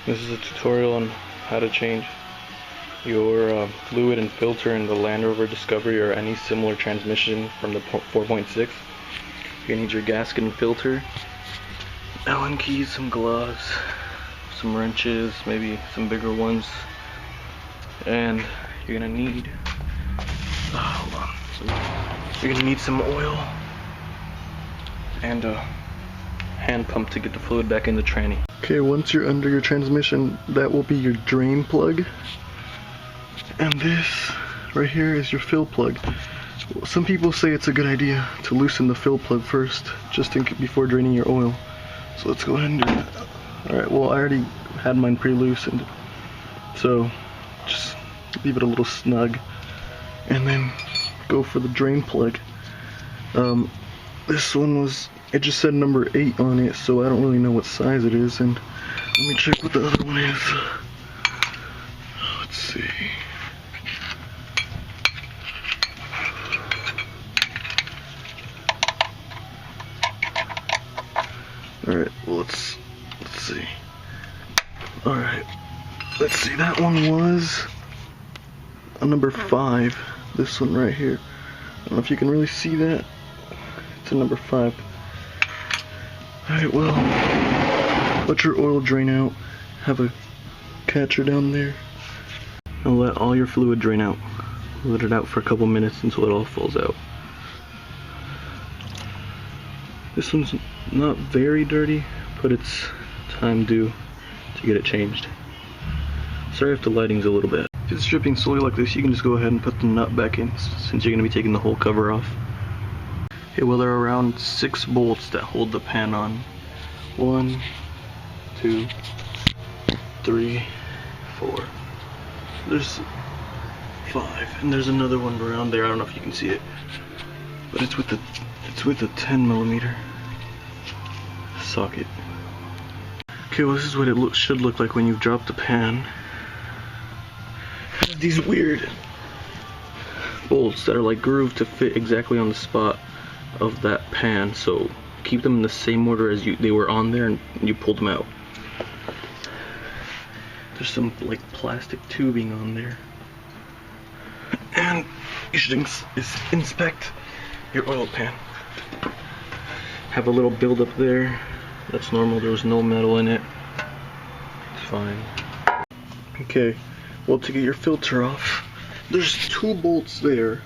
This is a tutorial on how to change your fluid and filter in the Land Rover Discovery or any similar transmission from the 4.6. You're gonna need your gasket and filter, Allen keys, some gloves, some wrenches, maybe some bigger ones, and you're gonna need some oil and a hand pump to get the fluid back in the tranny. Okay, once you're under your transmission, that will be your drain plug, and this right here is your fill plug. Some people say it's a good idea to loosen the fill plug first, just before draining your oil. So let's go ahead and do that. Alright, well I already had mine pre-loosened, so just leave it a little snug, and then go for the drain plug. This one it just said number 8 on it, so I don't really know what size it is, and let me check what the other one is. Let's see. Alright, well let's see. Alright, let's see, that one was a number 5. This one right here. I don't know if you can really see that. It's a number 5. Alright, well, let your oil drain out. Have a catcher down there. And let all your fluid drain out. Let it out for a couple minutes until it all falls out. This one's not very dirty, but it's time due to get it changed. Sorry if the lighting's a little bit. If it's dripping slowly like this, you can just go ahead and put the nut back in, since you're going to be taking the whole cover off. Okay, well there are around 6 bolts that hold the pan on. 1, 2, 3, 4. There's 5, and there's another one around there. I don't know if you can see it, but it's with a 10mm socket. Okay, well this is what it should look like when you've dropped the pan. It has these weird bolts that are like grooved to fit exactly on the spot of that pan, so keep them in the same order as they were on there, and you pulled them out. There's some like plastic tubing on there, and you should inspect your oil pan. Have a little buildup there. That's normal. There was no metal in it. It's fine. Okay, well, to get your filter off, there's 2 bolts there.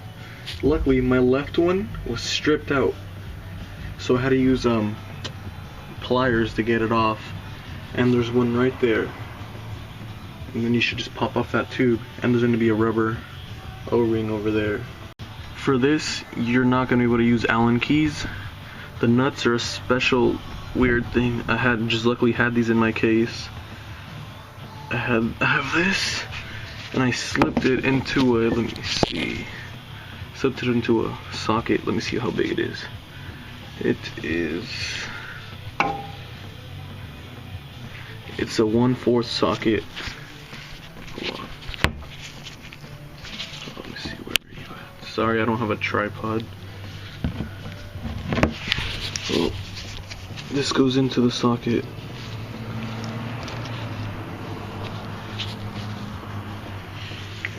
Luckily my left one was stripped out, so I had to use pliers to get it off, and there's one right there, and then you should just pop off that tube, and there's going to be a rubber O-ring over there. For this, you're not going to be able to use Allen keys. The nuts are a special weird thing. I luckily had these in my case. I have this, and I slipped it into a, let me see, slipped it into a socket. Let me see how big it is. It's a 1/4 socket. Hold on. Let me see, where are you at? Sorry, I don't have a tripod. Well, this goes into the socket.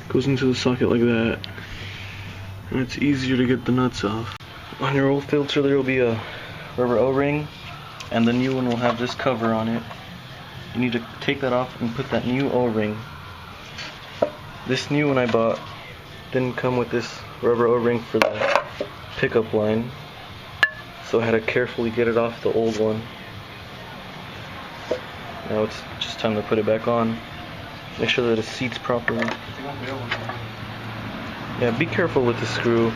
Goes into the socket like that, and it's easier to get the nuts off. On your old filter there will be a rubber O-ring, and the new one will have this cover on it. You need to take that off and put that new O-ring. This new one I bought didn't come with this rubber O-ring for the pickup line, so I had to carefully get it off the old one. Now it's just time to put it back on. Make sure that it seats properly. Yeah, be careful with the screw.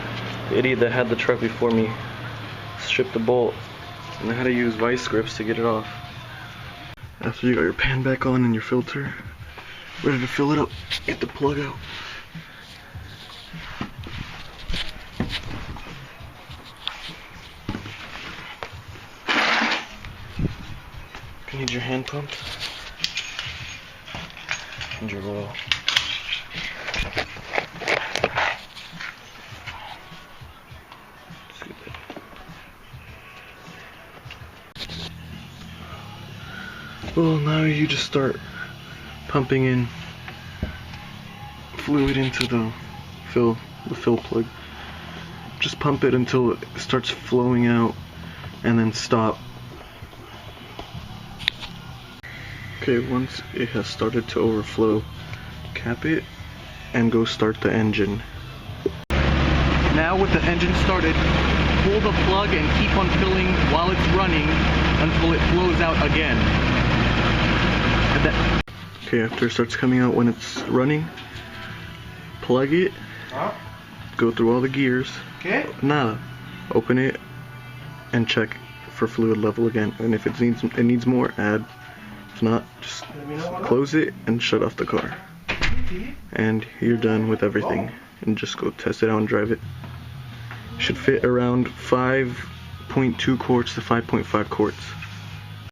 The idiot that had the truck before me stripped the bolt, and I had to use vice grips to get it off. After you got your pan back on and your filter ready to fill it up, get the plug out. You need your hand pump and your oil. Well, now you just start pumping in fluid into the fill plug. Just pump it until it starts flowing out and then stop. Okay, once it has started to overflow, cap it and go start the engine. Now with the engine started, pull the plug and keep on filling while it's running until it flows out again. Okay, after it starts coming out when it's running, plug it, go through all the gears, nada, open it and check for fluid level again, and if it needs more, add. If not, just close it and shut off the car. And you're done with everything. And just go test it out and drive it. Should fit around 5.2 quarts to 5.5 quarts.